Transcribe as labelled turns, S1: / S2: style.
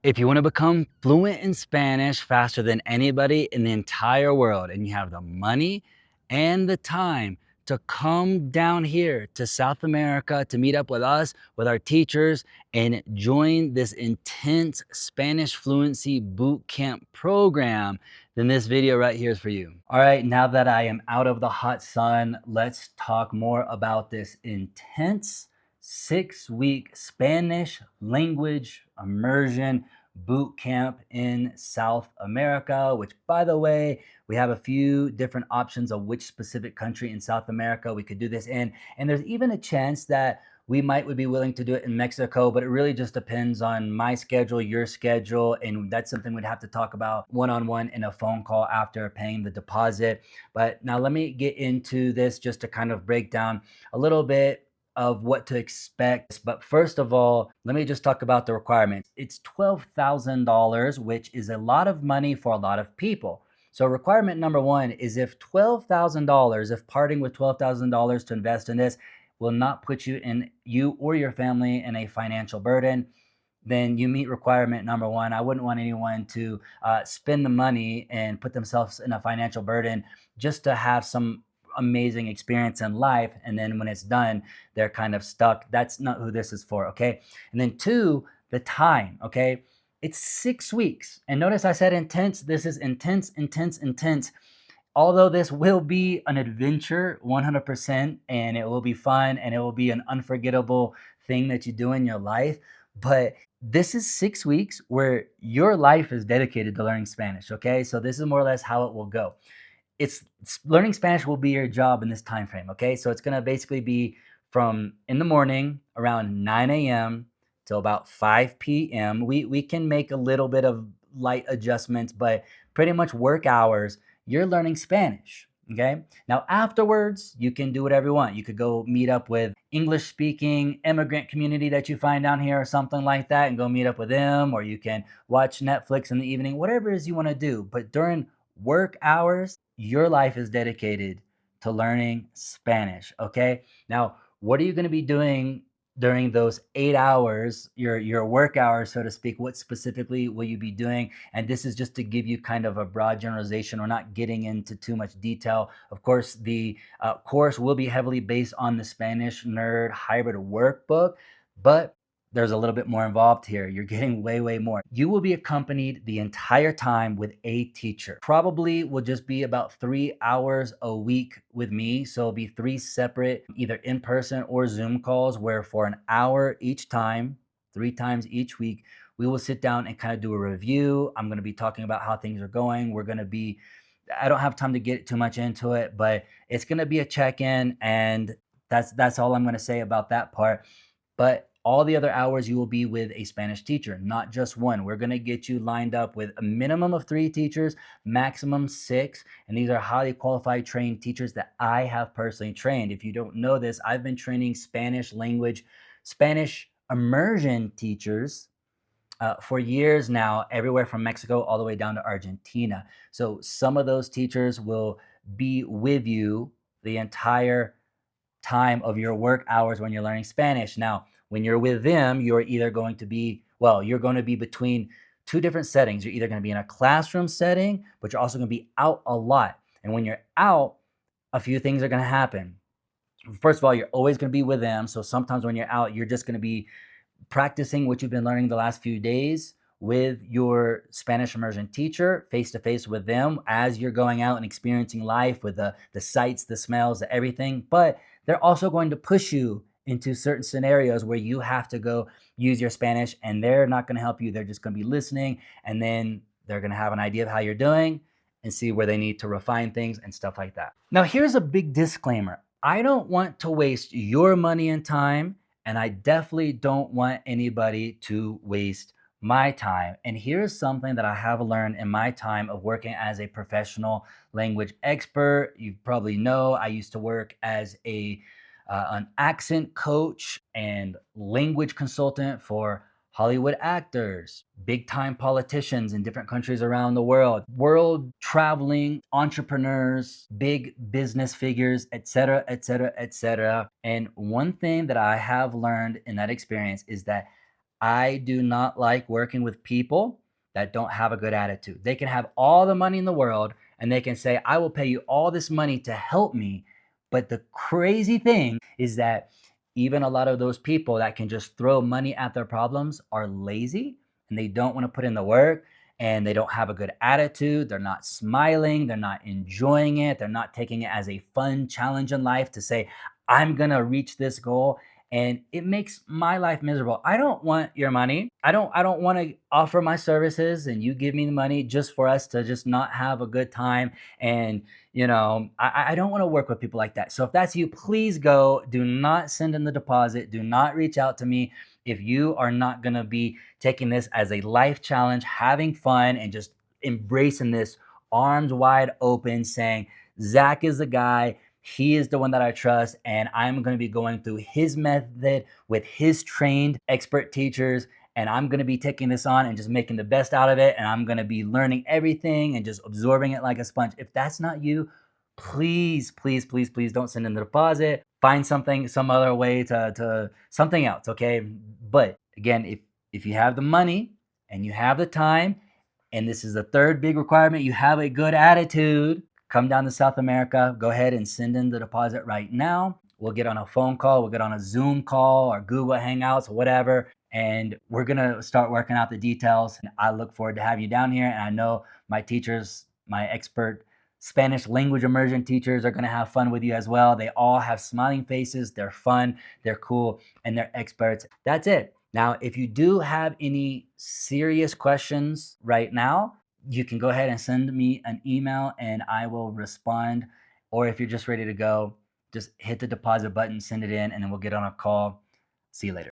S1: If you want to become fluent in Spanish faster than anybody in the entire world, and you have the money and the time to come down here to South America to meet up with us, with our teachers, and join this intense Spanish fluency boot camp program, then this video right here is for you. All right, now that I am out of the hot sun, let's talk more about this intense 6-week Spanish language immersion boot camp in South America, which, by the way, we have a few different options of which specific country in South America we could do this in. And there's even a chance that we would be willing to do it in Mexico, but it really just depends on my schedule, your schedule, and that's something we'd have to talk about one-on-one in a phone call after paying the deposit. But now let me get into this just to kind of break down a little bit of what to expect. But first of all, let me just talk about the requirements. It's $12,000, which is a lot of money for a lot of people. So requirement number one is if parting with $12,000 to invest in this will not put you or your family in a financial burden, then you meet requirement number one. I wouldn't want anyone to spend the money and put themselves in a financial burden just to have some amazing experience in life, and then when it's done they're kind of stuck. That's not who this is for, okay? And then two, the time, okay? It's 6 weeks, and notice I said intense. This is intense, intense, intense. Although this will be an adventure 100%, and it will be fun, and it will be an unforgettable thing that you do in your life, but this is 6 weeks where your life is dedicated to learning Spanish, okay? So this is more or less how it will go. It's learning Spanish will be your job in this time frame, okay? So it's going to basically be from in the morning around 9 a.m. till about 5 p.m. We can make a little bit of light adjustments, but pretty much work hours, you're learning Spanish, okay? Now afterwards, you can do whatever you want. You could go meet up with English speaking immigrant community that you find down here or something like that and go meet up with them, or you can watch Netflix in the evening, whatever it is you want to do. But during work hours, your life is dedicated to learning Spanish, okay? Now, what are you going to be doing during those 8 hours, your work hours, so to speak? What specifically will you be doing? And this is just to give you kind of a broad generalization. We're not getting into too much detail. Of course, the course will be heavily based on the Spanish Nerd Hybrid Workbook, but there's a little bit more involved here. You're getting way, way more. You will be accompanied the entire time with a teacher. Probably will just be about 3 hours a week with me. So it'll be 3 separate, either in-person or Zoom calls, where for an hour each time, 3 times each week, we will sit down and kind of do a review. I'm going to be talking about how things are going. I don't have time to get too much into it, but it's going to be a check-in, and that's all I'm going to say about that part. But all the other hours you will be with a Spanish teacher, not just one. We're going to get you lined up with a minimum of 3 teachers, maximum 6. And these are highly qualified, trained teachers that I have personally trained. If you don't know this, I've been training Spanish immersion teachers for years now, everywhere from Mexico all the way down to Argentina. So some of those teachers will be with you the entire time of your work hours when you're learning Spanish. Now, when you're with them, you're going to be between 2 different settings. You're either going to be in a classroom setting, but you're also going to be out a lot. And when you're out, a few things are going to happen. First of all, you're always going to be with them. So sometimes when you're out, you're just going to be practicing what you've been learning the last few days with your Spanish immersion teacher, face to face with them as you're going out and experiencing life with the sights, the smells, everything. But they're also going to push you into certain scenarios where you have to go use your Spanish, and they're not going to help you. They're just going to be listening, and then they're going to have an idea of how you're doing and see where they need to refine things and stuff like that. Now, here's a big disclaimer. I don't want to waste your money and time, and I definitely don't want anybody to waste my time. And here's something that I have learned in my time of working as a professional language expert. You probably know I used to work as an accent coach and language consultant for Hollywood actors, big time politicians in different countries around the world traveling entrepreneurs, big business figures, etc., etc., etc. And one thing that I have learned in that experience is that I do not like working with people that don't have a good attitude. They can have all the money in the world and they can say, I will pay you all this money to help me. But the crazy thing is that even a lot of those people that can just throw money at their problems are lazy and they don't want to put in the work and they don't have a good attitude. They're not smiling. They're not enjoying it. They're not taking it as a fun challenge in life to say, I'm going to reach this goal, and it makes my life miserable. I don't want your money. I don't want to offer my services and you give me the money just for us to just not have a good time. And I don't want to work with people like that. So if that's you, please go. Do not send in the deposit. Do not reach out to me if you are not going to be taking this as a life challenge, having fun, and just embracing this arms wide open, saying, Zach is the guy. He is the one that I trust, and I'm going to be going through his method with his trained expert teachers. And I'm going to be taking this on and just making the best out of it. And I'm going to be learning everything and just absorbing it like a sponge. If that's not you, please, please, please, please don't send in the deposit. Find something, some other way to something else. Okay. But again, if you have the money and you have the time, and this is the third big requirement, you have a good attitude, come down to South America, go ahead and send in the deposit right now. We'll get on a phone call, we'll get on a Zoom call or Google Hangouts or whatever, and we're gonna start working out the details. And I look forward to having you down here. And I know my teachers, my expert Spanish language immersion teachers, are gonna have fun with you as well. They all have smiling faces, they're fun, they're cool, and they're experts. That's it. Now, if you do have any serious questions right now, you can go ahead and send me an email and I will respond. Or if you're just ready to go, just hit the deposit button, send it in, and then we'll get on a call. See you later.